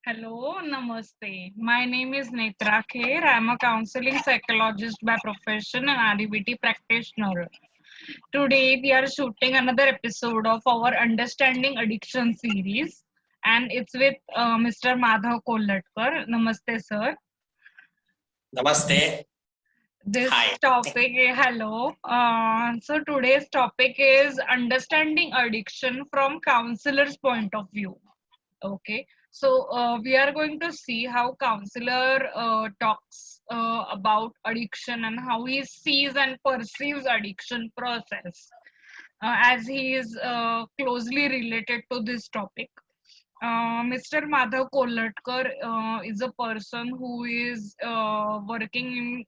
Hello, namaste. My name is Netra Kher. I'm a counseling psychologist by profession and REBT practitioner. Today, we are shooting another episode of our Understanding Addiction series, and it's with Mr. Madhav Kollatkar. Namaste, sir. Namaste. This Hi. topic, hello. So today's topic is understanding addiction from counselor's point of view. Okay, so we are going to see how counselor talks about addiction and how he sees and perceives addiction process as he is closely related to this topic. Mr. Madhav Kollatkar is a person who is working in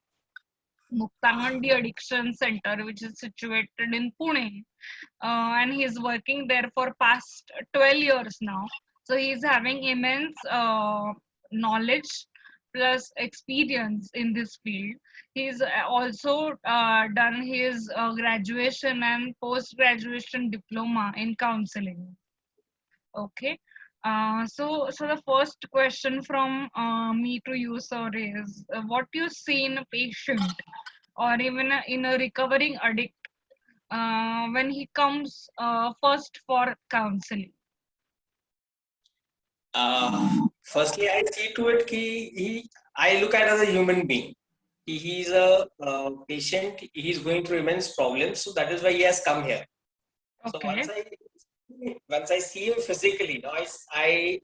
Muktangandi Addiction Center, which is situated in Pune, and he's working there for past 12 years now. So he's having immense knowledge plus experience in this field. He's also done his graduation and post graduation diploma in counseling. Okay. So the first question from me to you, sir, is what you see in a patient or even in a recovering addict when he comes first for counseling? Firstly, I see to it I look at as a human being. He's a patient. He's going through immense problems, so that is why he has come here. So Okay. once I see him physically, I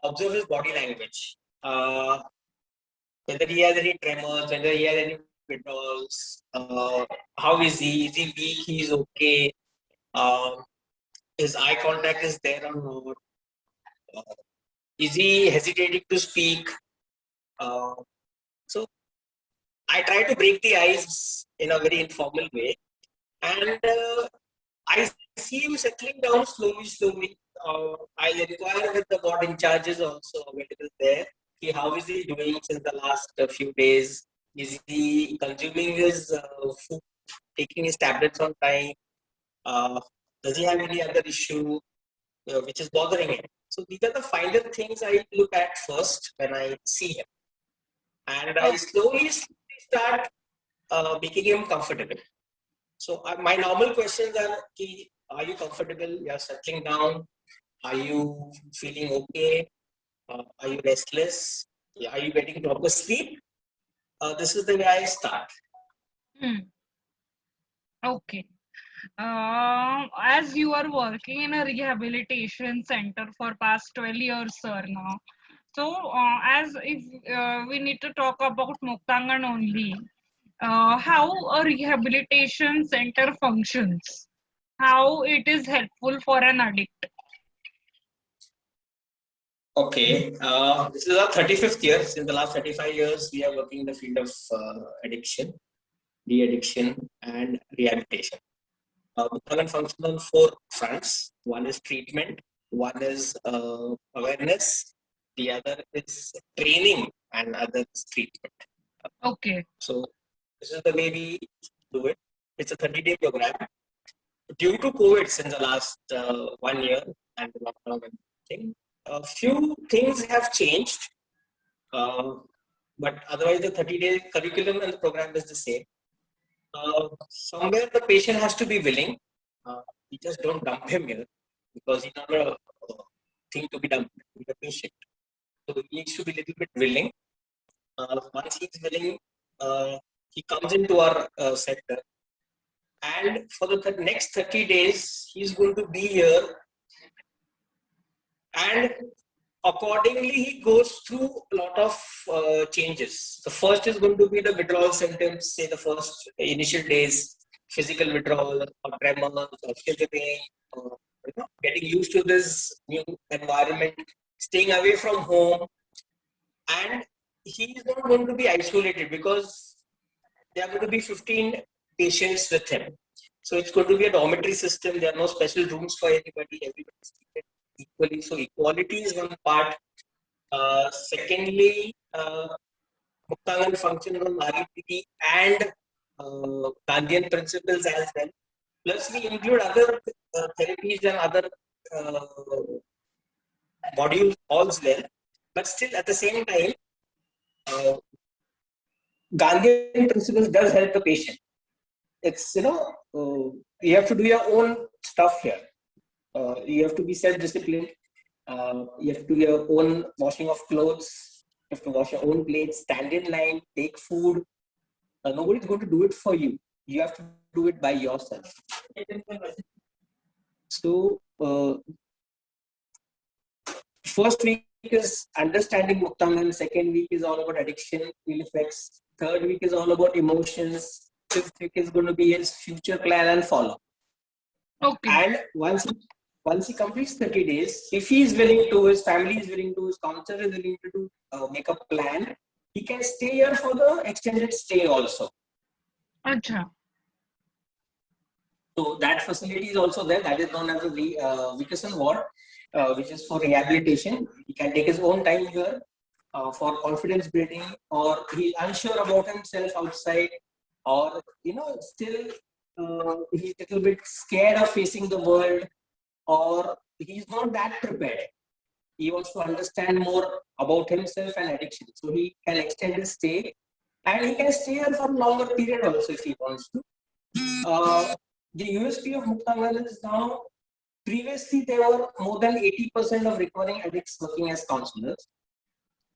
observe his body language. Whether he has any tremors, whether he has any withdrawals, how is he? Is he weak? He's okay. Um, his eye contact is there or not? Is he hesitating to speak? Uh, so I try to break the ice in a very informal way, and I see him settling down slowly. I'll inquire with the ward in charges also available there. How is he doing since the last few days? Is he consuming his food, taking his tablets on time? Uh, does he have any other issue which is bothering him? So these are the finer things I look at first when I see him. And I Oh, slowly start making him comfortable. So my normal questions are you comfortable? You are settling down? Are you feeling okay? Are you restless? Are you getting proper sleep? This is the way I start. okay. As you are working in a rehabilitation center for past 12 years, sir, now. So, as if we need to talk about Muktangan only, how a rehabilitation center functions, how it is helpful for an addict. Okay, this is our 35th year. In the last 35 years, we are working in the field of addiction, de-addiction, and rehabilitation. Muktagan functions on four fronts. One is treatment, one is awareness, the other is training, and other is treatment. Okay. So this is the way we do it. It's a 30-day program. Due to COVID, since the last 1 year and the lockdown and thing, a few things have changed. But otherwise, the 30-day curriculum and the program is the same. Somewhere the patient has to be willing. We just don't dump him here because he's not a thing to be dumped. He's a patient. So he needs to be a little bit willing. Once he's willing, he comes into our center. And for the next 30 days, he's going to be here. And accordingly, he goes through a lot of changes. The first is going to be the withdrawal symptoms, say the first initial days, physical withdrawal or tremors or shivering, or getting used to this new environment, staying away from home. And he is not going to be isolated because there are going to be 15 patients with him. So it's going to be a dormitory system. There are no special rooms for anybody. Everybody is treated equally. So equality is one part. Secondly, Muktangan functions on REPT and Gandhian principles as well. Plus, we include other therapies and other modules as well, But still, at the same time, Gandhian principles does help the patient. It's, you have to do your own stuff here. You have to be self-disciplined. You have to do your own washing of clothes. You have to wash your own plates, stand in line, take food. Nobody's going to do it for you. You have to do it by yourself. So, first week is understanding Muktangan. Second week is all about addiction, ill effects. Third week is all about emotions. Fifth week is going to be his future plan and follow. Okay. And once he completes 30 days, if he is willing to, his family is willing to, his counselor is willing to do, make a plan, he can stay here for the extended stay also. Acha. So that facility is also there. That is known as the Vikasan ward, which is for rehabilitation. He can take his own time here for confidence building, or he's unsure about himself outside, or still he's a little bit scared of facing the world, or he's not that prepared. He wants to understand more about himself and addiction. So he can extend his stay, and he can stay here for a longer period also if he wants to. The USP of Muktangan is now, previously there were more than 80% of recovering addicts working as counselors.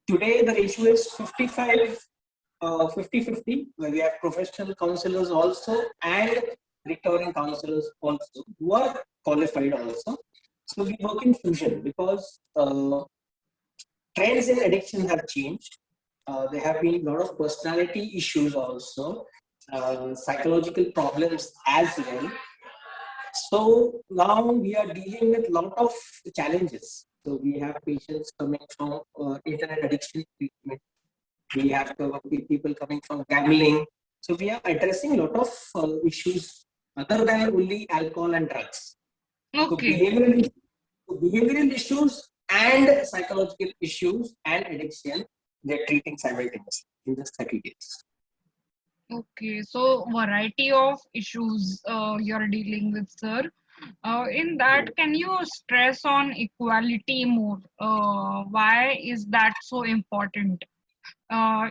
Today the ratio is 50-50, where we have professional counselors also and recovering counselors also who are qualified also. So we work in fusion because trends in addiction have changed. There have been a lot of personality issues also, psychological problems as well. So now we are dealing with a lot of challenges. So we have patients coming from internet addiction treatment. We have people coming from gambling. So we are addressing a lot of issues other than only alcohol and drugs. Okay. So behavioral issues and psychological issues and addiction, they're treating simultaneously in just 30 days. Okay, so variety of issues you're dealing with, sir. In that, can you stress on equality more? Why is that so important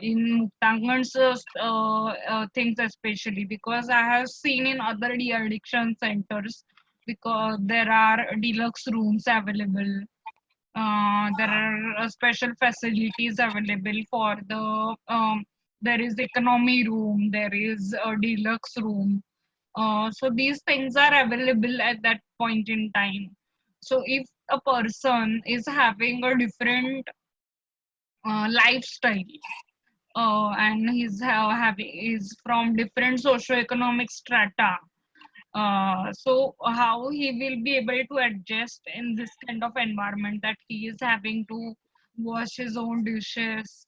in Muktangan's things, especially because I have seen in other de-addiction centers, because there are deluxe rooms available. There are special facilities available for the there is economy room, there is a deluxe room. So these things are available at that point in time. So if a person is having a different lifestyle, and he's having is from different socio-economic strata, so how he will be able to adjust in this kind of environment that he is having to wash his own dishes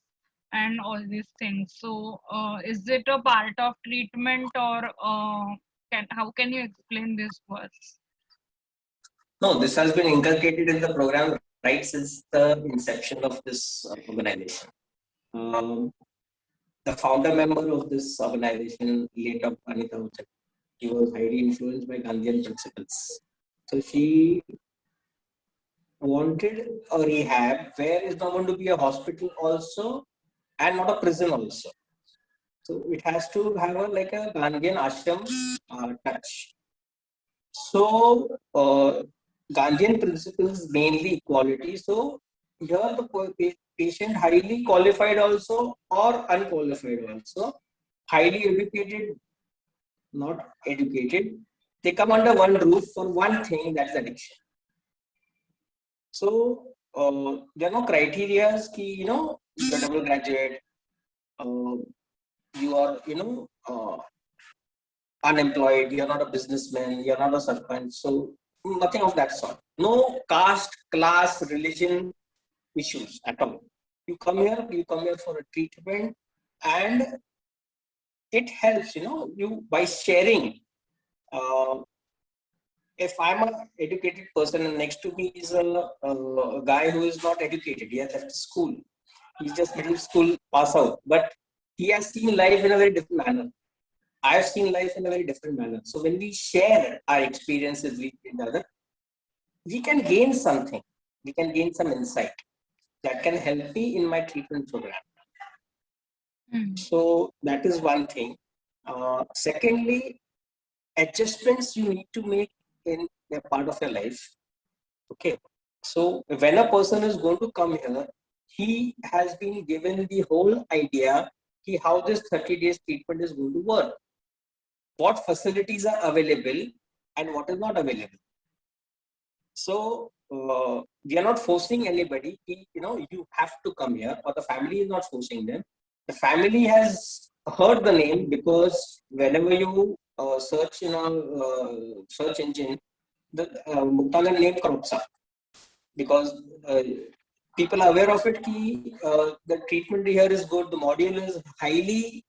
and all these things. So is it a part of treatment, or how can you explain this to us? No, this has been inculcated in the program right since the inception of this organization. The founder member of this organization, late of Anita Uchak, she was highly influenced by Gandhian principles. So she wanted a rehab where is not going to be a hospital also and not a prison also. So it has to have like a Gandhian ashram touch. So Gandhian principles mainly equality. So here the patient highly qualified also or unqualified also, highly educated, not educated, they come under one roof for one thing, that's addiction. So there are no criteria ki, you're a double graduate, you are unemployed, you're not a businessman, you're not a sarpanch. So nothing of that sort. No caste, class, religion issues at all. You come here for a treatment, and it helps, you by sharing. If I'm an educated person and next to me is a guy who is not educated, he has left school, he's just middle school pass out, but he has seen life in a very different manner. I've seen life in a very different manner. So when we share our experiences with each other, we can gain something. We can gain some insight. that can help me in my treatment program. Hmm. So that is one thing. Secondly, adjustments you need to make in a part of your life. Okay. So when a person is going to come here, he has been given the whole idea how this 30 days treatment is going to work, what facilities are available and what is not available. So we are not forcing anybody. You have to come here, or the family is not forcing them. The family has heard the name because whenever you search in our search engine, the Muktagan name crops up because people are aware of it. The treatment here is good. The module is highly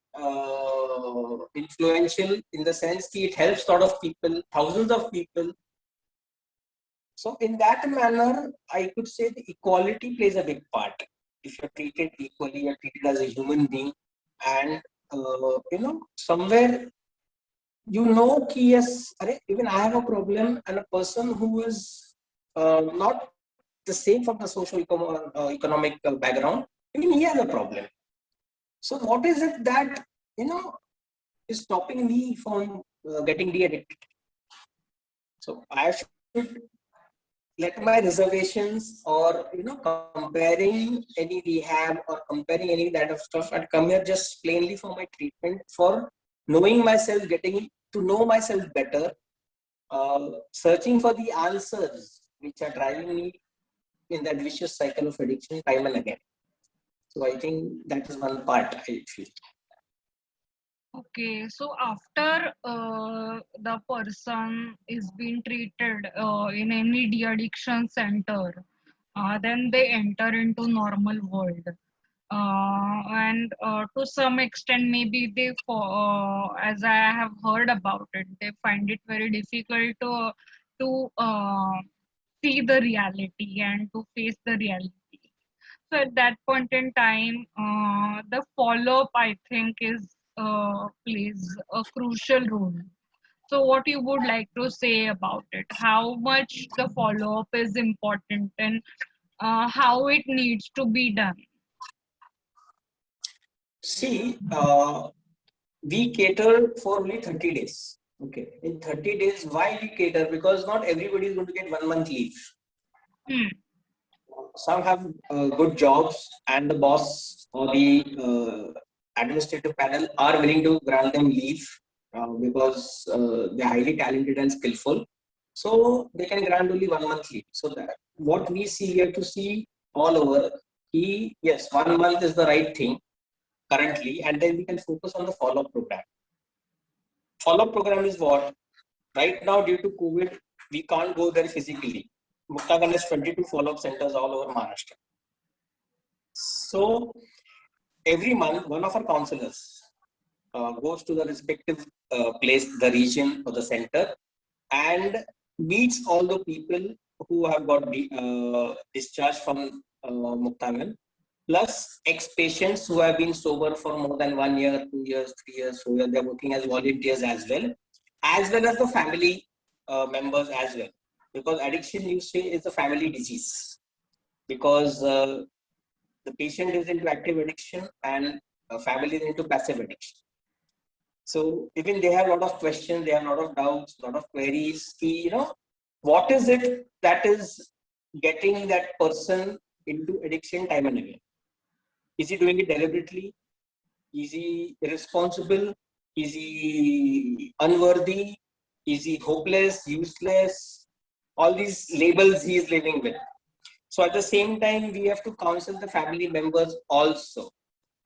influential in the sense that it helps a lot of people, thousands of people. So in that manner, I could say the equality plays a big part. If you're treated equally, you're treated as a human being, and somewhere yes, even I have a problem, and a person who is not the same from the social economic background, even he has a problem. So what is it that is stopping me from getting de-addicted? So I should let my reservations or comparing any rehab or comparing any that of stuff and come here just plainly for my treatment, for knowing myself, getting to know myself better, searching for the answers which are driving me in that vicious cycle of addiction time and again. So I think that is one part I feel. Okay, so after the person is being treated in any de-addiction center, then they enter into normal world. And to some extent, maybe as I have heard about it, they find it very difficult to see the reality and to face the reality. So at that point in time, the follow-up, I think, is plays a crucial role. So what you would like to say about it? How much the follow-up is important and how it needs to be done? See, we cater for only 30 days. Okay. In 30 days, why we cater? Because not everybody is going to get 1 month leave. Hmm. Some have good jobs, and the boss or the administrative panel are willing to grant them leave because they're highly talented and skillful. So they can grant only 1 month leave. So that what we see here to see all over, yes, 1 month is the right thing currently, and then we can focus on the follow-up program. Follow-up program is what? Right now, due to COVID, we can't go there physically. Muktagan has 22 follow-up centers all over Maharashtra. So every month, one of our counselors goes to the respective place, the region or the center, and meets all the people who have got discharged from Muktagan, plus ex-patients who have been sober for more than 1 year, 2 years, 3 years, so they're working as volunteers as well as the family members as well. Because addiction, you say, is a family disease. Because the patient is into active addiction and family is into passive addiction. So even they have a lot of questions, they have a lot of doubts, a lot of queries. What is it that is getting that person into addiction time and again? Is he doing it deliberately? Is he irresponsible? Is he unworthy? Is he hopeless, useless? All these labels he is living with. So at the same time, we have to counsel the family members also.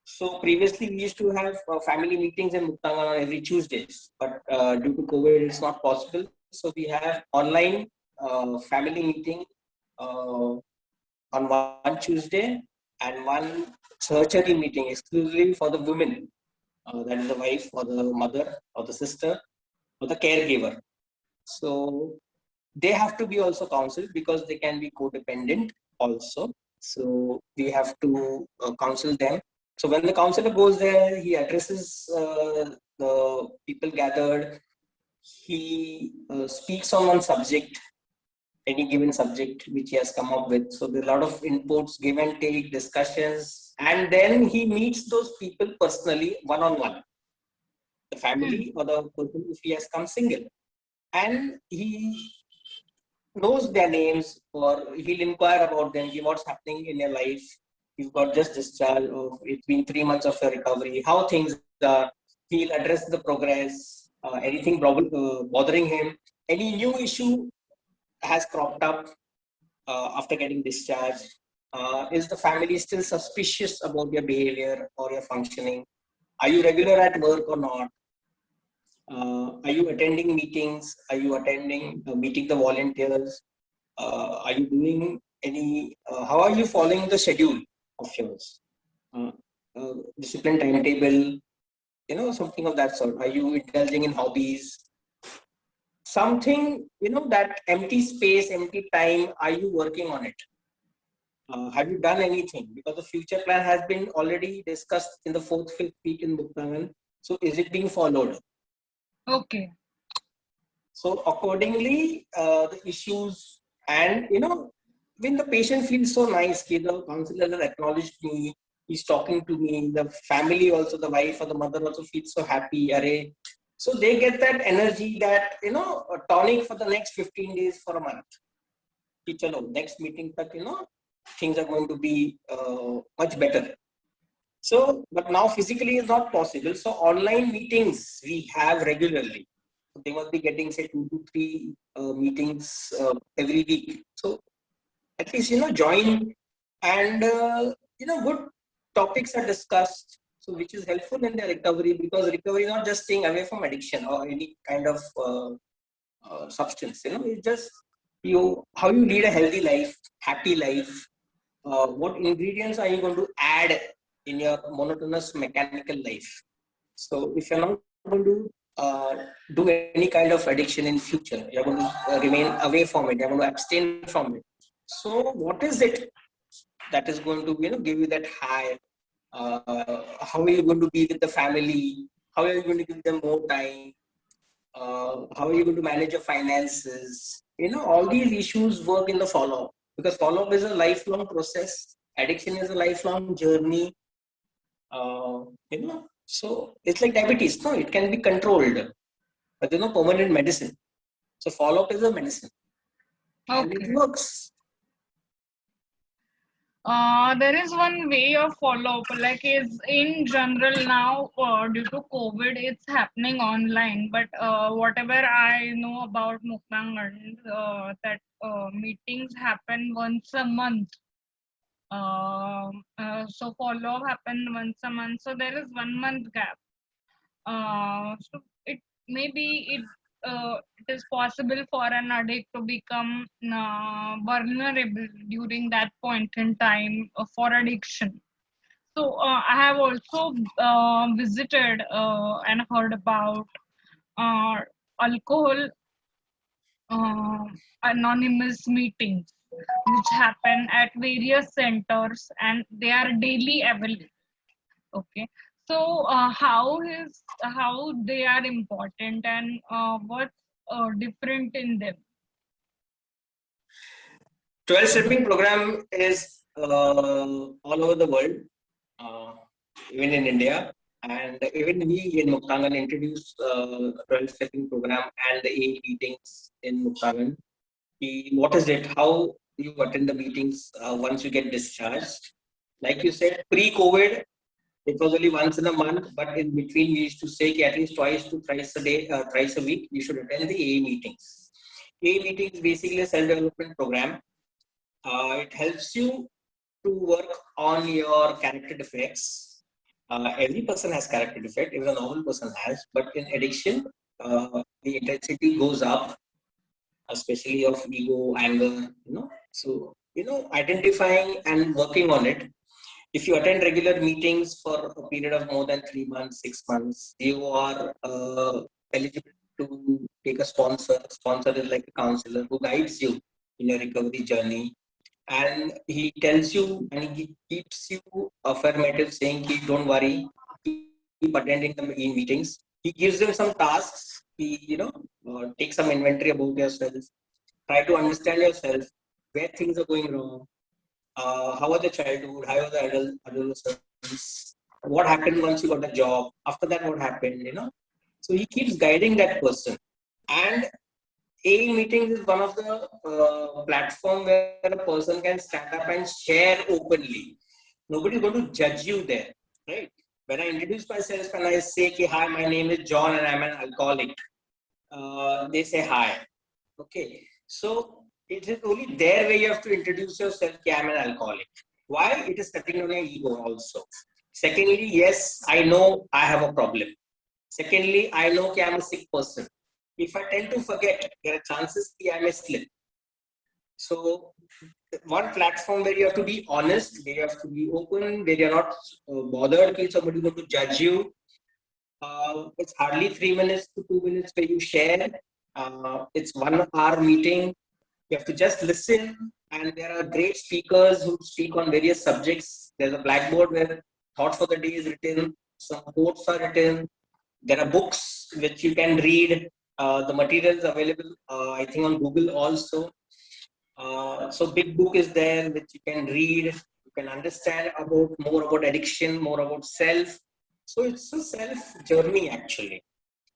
So previously we used to have family meetings in Muktagan on every Tuesdays, but due to COVID, it's not possible. So we have online family meeting on one Tuesday and one surgery meeting exclusively for the women, that is the wife or the mother or the sister or the caregiver. So they have to be also counseled because they can be codependent also. So we have to counsel them. So when the counselor goes there, he addresses the people gathered. He speaks on one subject, any given subject which he has come up with. So there are a lot of inputs, give and take, discussions, and then he meets those people personally, one-on-one, the family or the person if he has come single. And he knows their names, or he'll inquire about them, what's happening in your life. You've got just discharge, or it's been 3 months of your recovery, how things are. He'll address the progress, anything bothering him, any new issue has cropped up after getting discharged. Is the family still suspicious about your behavior or your functioning? Are you regular at work or not? Are you attending meetings? Are you attending meeting the volunteers? Are you doing any? How are you following the schedule of yours? Uh, Discipline timetable, something of that sort. Are you indulging in hobbies? Something, that empty space, empty time. Are you working on it? Have you done anything? Because the future plan has been already discussed in the 4th, 5th week in Muktavan. So is it being followed? Okay. So accordingly, the issues, and when the patient feels so nice, the counselor has acknowledged me, he's talking to me, the family also, the wife or the mother also feels so happy. Array. So they get that energy, that a tonic for the next 15 days for a month. Next meeting, things are going to be much better. So, but now physically is not possible. So online meetings we have regularly. They must be getting say 2 to 3 meetings every week. So at least join, and good topics are discussed. So which is helpful in their recovery, because recovery is not just staying away from addiction or any kind of substance. It's just how you lead a healthy life, happy life. What ingredients are you going to add in your monotonous mechanical life? So if you're not going to do any kind of addiction in future, you're going to remain away from it, you're going to abstain from it. So what is it that is going to give you that high? How are you going to be with the family? How are you going to give them more time? How are you going to manage your finances? All these issues work in the follow-up, because follow-up is a lifelong process. Addiction is a lifelong journey. So it's like diabetes. No, it can be controlled, but there's no permanent medicine. So follow-up is a medicine, and it works. There is one way of follow-up, like is in general now due to COVID, it's happening online. But whatever I know about Muktangan, that meetings happen once a month. So follow-up happen once a month. So there is 1 month gap. So it maybe it is possible for an addict to become vulnerable during that point in time for addiction. So I have also visited and heard about uh, alcohol anonymous meetings which happen at various centers, and they are daily available. Okay, so how they are important, and what's different in them? 12 stepping program is all over the world, even in India, and even we in Muktangan introduced 12 stepping program and the 8 meetings in Muktangan. What is it? How you attend the meetings once you get discharged? Like you said, pre-COVID, it was only once in a month, but in between we used to say at least twice to thrice a day, thrice a week, you should attend the AA meetings. AA meetings is basically a self-development program. It helps you to work on your character defects. Every person has character defect, even a normal person has, but in addiction, the intensity goes up, especially of ego, anger, So, identifying and working on it. If you attend regular meetings for a period of more than 3 months, 6 months, you are eligible to take a sponsor. Sponsor is like a counselor who guides you in your recovery journey. And he tells you and he keeps you affirmative, saying, don't worry, keep attending the meetings. He gives them some tasks. He, take some inventory about yourself. Try to understand yourself, where things are going wrong, how was the childhood, how was the adolescence, what happened once you got a job, after that what happened, So he keeps guiding that person. And A meetings is one of the platform where a person can stand up and share openly. Nobody's going to judge you there, right? When I introduce myself and I say, hi, my name is John and I'm an alcoholic, they say hi. Okay, so it is only there where you have to introduce yourself, I'm an alcoholic. Why? It is cutting on your ego also. Secondly, yes, I know I have a problem. Secondly, I know I'm a sick person. If I tend to forget, there are chances I may slip. So one platform where you have to be honest, where you have to be open, where you're not bothered if somebody going to judge you. It's hardly 3 minutes to 2 minutes where you share. It's 1 hour meeting. You have to just listen, and there are great speakers who speak on various subjects. There's a blackboard where thought for the day is written, some quotes are written. There are books which you can read. The material is available, I think, on Google also. So big book is there which you can read. You can understand more about addiction, more about self. So it's a self journey actually.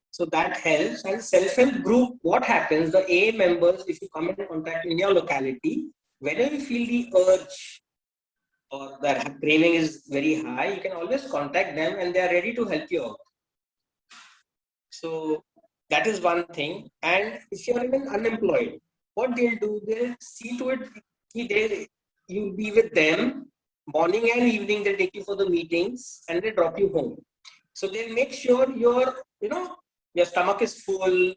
So that helps. And self-help group, what happens, the A members, if you come in contact in your locality, whenever you feel the urge or the craving is very high, you can always contact them and they are ready to help you out. So that is one thing. And if you are even unemployed, what they'll do, they'll see to it, you'll be with them morning and evening, they'll take you for the meetings and they drop you home. So they'll make sure your stomach is full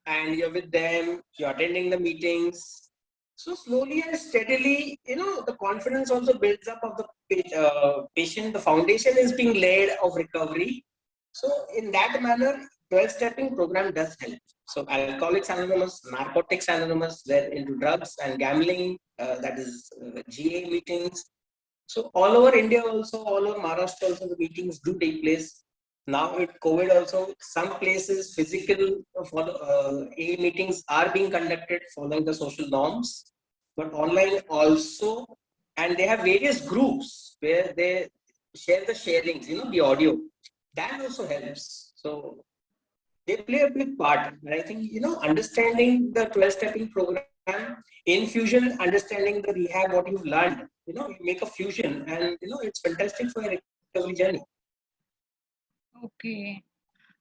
and you're with them, you're attending the meetings. So slowly and steadily, the confidence also builds up of the patient. The foundation is being laid of recovery. So in that manner, 12-stepping program does help. So Alcoholics Anonymous, Narcotics Anonymous, they're into drugs and gambling, that is GA meetings. So all over India also, all over Maharashtra also, the meetings do take place. Now with COVID also, some places physical A meetings are being conducted following the social norms, but online also, and they have various groups where they share the sharings, the audio. That also helps. So they play a big part. And I think, understanding the 12-stepping program, in fusion, understanding the rehab, what you've learned, you make a fusion and, it's fantastic for your recovery journey. Okay.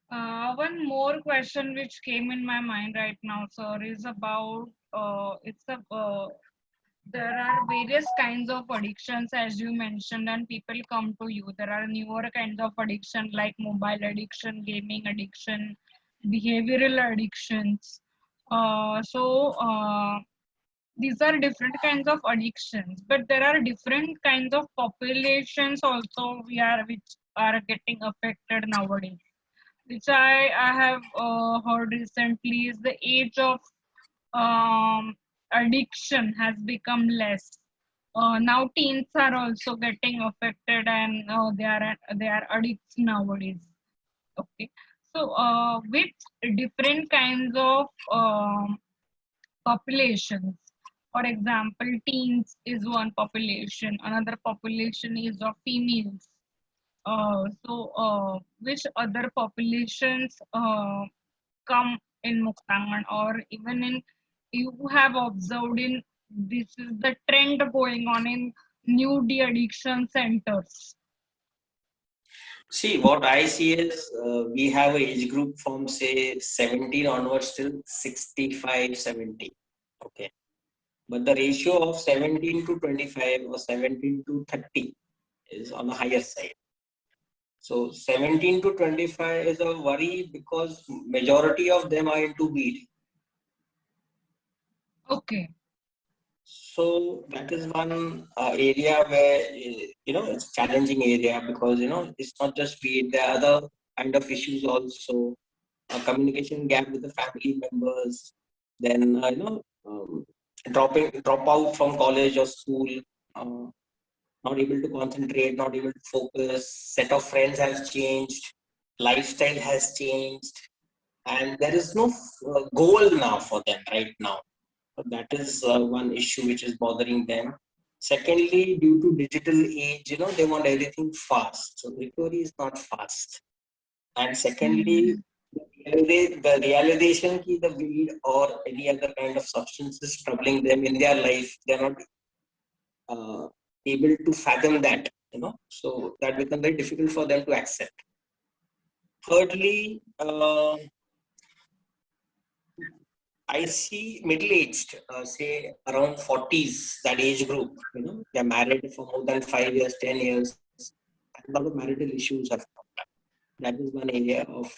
One more question which came in my mind right now, sir, is about there are various kinds of addictions as you mentioned, and people come to you. There are newer kinds of addiction like mobile addiction, gaming addiction, behavioral addictions. These are different kinds of addictions, but there are different kinds of populations also which are getting affected nowadays, which I have heard recently is the age of addiction has become less. Now teens are also getting affected, and they are addicts nowadays. Okay, so with different kinds of populations. For example, teens is one population. Another population is of females. Which other populations come in Muktangan, or even in you have observed in this is the trend going on in new de-addiction centers? See, what I see is we have an age group from say 17 onwards till 65, 70. Okay. But the ratio of 17 to 25 or 17 to 30 is on the higher side. So 17 to 25 is a worry because majority of them are into weed. Okay. So that is one area where, it's challenging area because, it's not just weed, there are other kind of issues also. Communication gap with the family members, then, drop out from college or school, not able to concentrate, not able to focus, set of friends has changed, lifestyle has changed, and there is no goal now for them right now. That is one issue which is bothering them. Secondly, due to digital age, they want everything fast. So recovery is not fast. And secondly, the realization that the weed or any other kind of substance is troubling them in their life, they're not able to fathom that. So that becomes very difficult for them to accept. Thirdly, I see middle-aged, say around 40s, that age group, they're married for more than 5 years, 10 years, and a lot of marital issues have come up. That is one area of,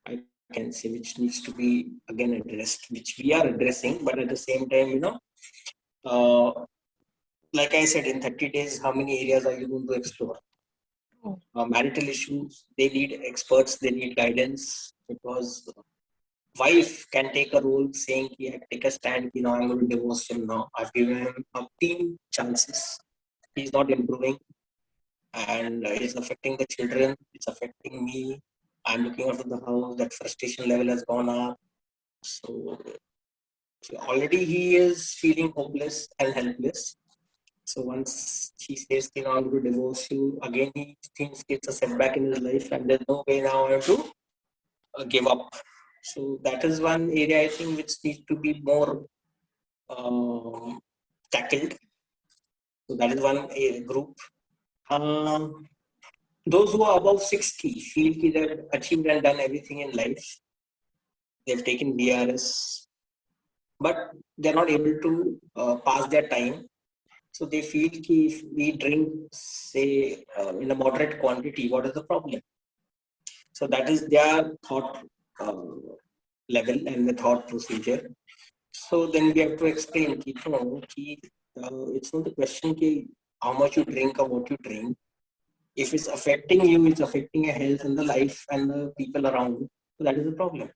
I can say, which needs to be again addressed, which we are addressing, but at the same time, like I said, in 30 days, how many areas are you going to explore? Marital issues, they need experts, they need guidance, because wife can take a role saying, take a stand, I'm going to divorce him now. I've given him 15 chances. He's not improving, and it's affecting the children, it's affecting me. I'm looking after the house, that frustration level has gone up. So already he is feeling hopeless and helpless. So once he says, I'm going to divorce you, again he thinks it's a setback in his life, and there's no way now I have to give up. So that is one area I think which needs to be more tackled. So that is one group. Those who are above 60 feel that they've achieved and done everything in life. They've taken BRS, but they're not able to pass their time. So they feel if we drink, say, in a moderate quantity, what is the problem? So that is their thought level and the thought procedure. So then we have to explain, it's not the question how much you drink or what you drink. If it's affecting you, it's affecting your health and the life and the people around you. So that is the problem.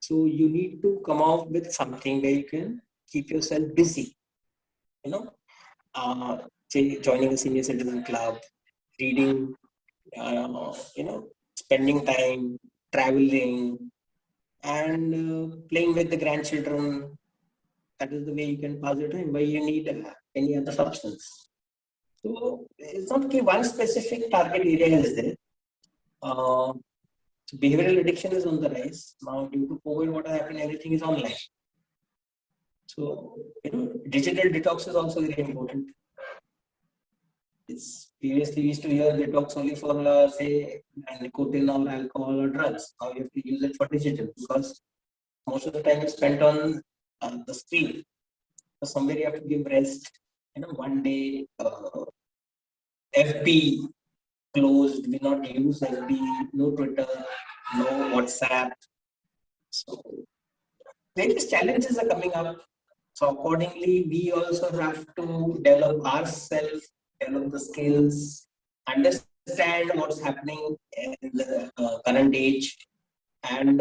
So you need to come out with something where you can keep yourself busy. Say joining a senior citizen club, reading, spending time, traveling, and playing with the grandchildren. That is the way you can pass your time. Why you need any other substance? So it's not one specific target area is there. Behavioral addiction is on the rise now due to COVID. What happened? Everything is online. So digital detox is also very important. Previously we used to hear detox only for say nicotine or alcohol or drugs. Now you have to use it for digital because most of the time is spent on the screen. So somewhere you have to give rest. One day FB closed, we not use FB, no Twitter, no WhatsApp. So various challenges are coming up. So accordingly, we also have to develop ourselves, develop the skills, understand what's happening in the current age. And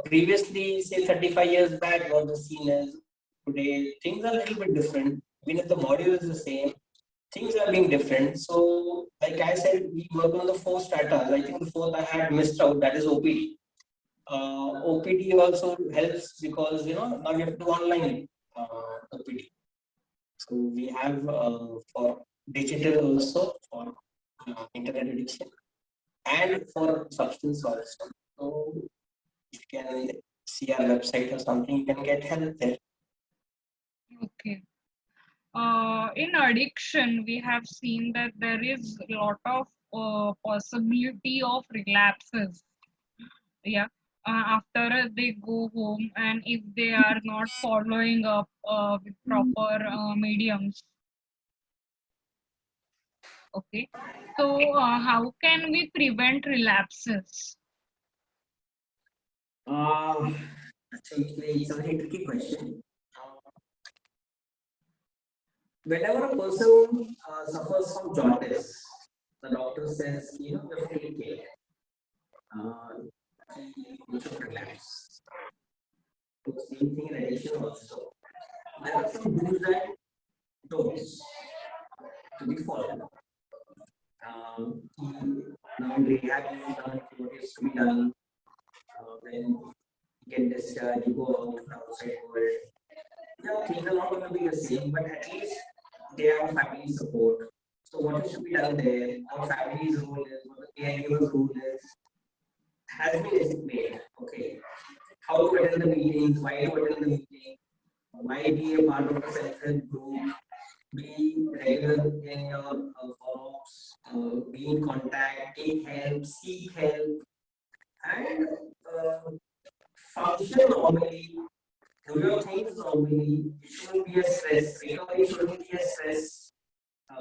previously, say 35 years back, what the scene is today, things are a little bit different. Even if the module is the same, things are being different. So, like I said, we work on the 4 stratas. I think the 4th I had missed out, that is OPD. OPD also helps because now you have to do online OPD. So we have for digital also for internet addiction and for substance also. So you can see our website or something, you can get help there. Okay. In addiction, we have seen that there is a lot of possibility of relapses. Yeah. After they go home, and if they are not following up with proper mediums. Okay. So, how can we prevent relapses? It's a very tricky question. Whenever a person suffers from jaundice, the doctor says, you have to take care. You should relax. So same thing in addiction also. There are some do's and don'ts to be followed. Now in rehab, you learn what is to be done. Then get discharged, you go out to the outside world. Yeah, things are not going to be the same, but at least they have family support. So what is to be done there, what family's role is, what the caregiver's role is, has been explained. Okay, how to attend the meetings, why to attend the meeting, why be a part of a self-help group, be regular in your forums, be in contact, take help, seek help, and function normally, do your things normally. It shouldn't be a stress. Recovery shouldn't be a stress.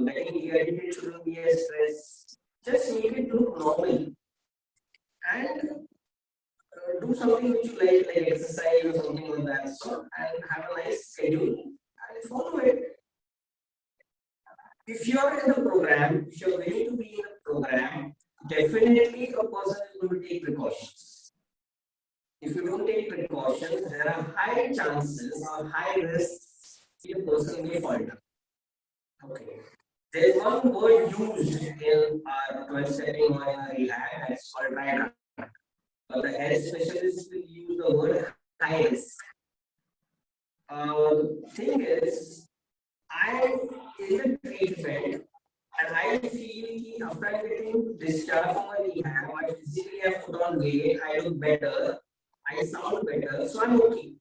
Getting de-addicted shouldn't be a stress. Just make it look normal and do something which you like exercise or something like that, so, and have a nice schedule and follow it. If you are in the program, if you are willing to be in the program, definitely a person is going to take precautions. If you don't take precautions, there are high chances or high risks the person may falter. Okay. There is one word used in our 12 setting or in our rehab, that's called dry run. But the health specialists will use the word high risk. Thing is, I in the treatment, and I feel after getting discharged from a rehab, I physically have put on weight, I look better, I sound better, so I'm okay.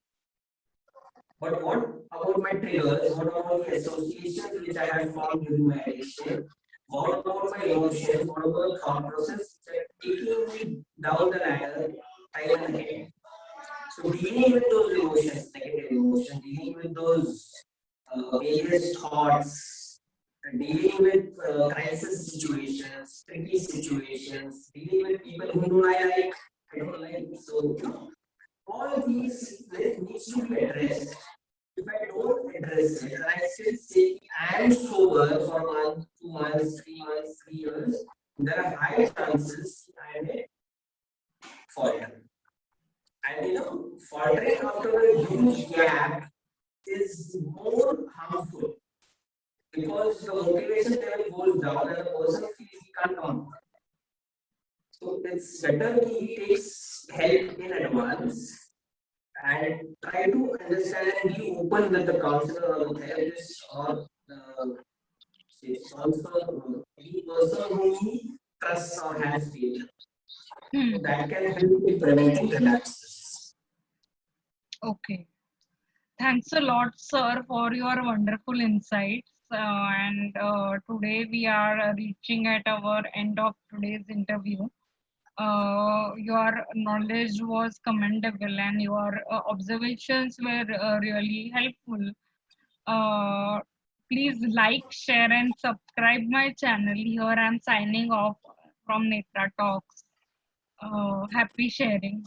But what about my triggers? What about the associations which I have formed during my addiction? What about my emotions? What about the thought process taking me down the ladder time and again? So dealing with those emotions, negative emotions, dealing with those various thoughts, dealing with crisis situations, tricky situations, dealing with people who don't I don't like. So all of these needs to be addressed. If I don't address it, and I still say I am sober for a month, 2 months, 3 months, 3 years, there are high chances I may falter. And you know, faltering after a huge gap is more harmful because the motivation level goes down and the person feels he can't come. So it's better he takes help in advance and try to understand and be open with the counselor or the therapist or the sponsor, any person whom he trusts or has faith. So that can help in preventing relapses. Okay. Thanks a lot, sir, for your wonderful insights. And today we are reaching at our end of today's interview. Your knowledge was commendable and your observations were really helpful. Please like, share, and subscribe my channel. Here I'm signing off from Netra Talks. Happy sharing.